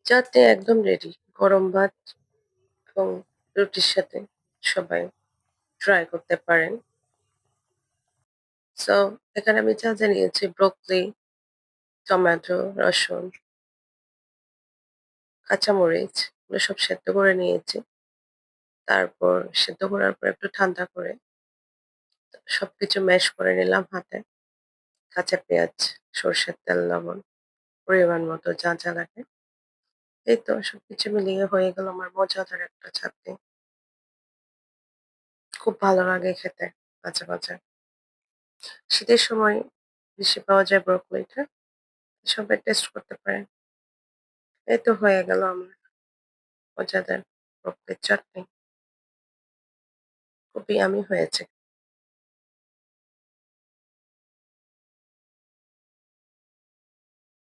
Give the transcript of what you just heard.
চাটনি একদম রেডি। গরম ভাত এবং রুটির সাথে সবাই ট্রাই করতে পারেন। সো এখানে আমি যা নিয়েছি ব্রোকলি, টমেটো, রসুন, কাঁচামরিচ এগুলো সব সেদ্ধ করে নিয়েছি। তারপর সেদ্ধ করার পর একটু ঠান্ডা করে সবকিছু ম্যাশ করে নিলাম হাতে। কাঁচা পেঁয়াজ, সরষের তেল, লবণ, পরিমাণ মতো যা লাগে। এই তো সবকিছু মিলিয়ে হয়ে গেল আমার মজাদার একটা চাটনি। খুব ভালো লাগে খেতে মাঝে। শীতের সময় বেশি পাওয়া যায় ব্রোকলিটা। সবাই টেস্ট করতে পারেন। এই তো হয়ে গেল আমার মজাদার ব্রকলির চাটনি। খুবই ইয়াম্মি হয়েছে।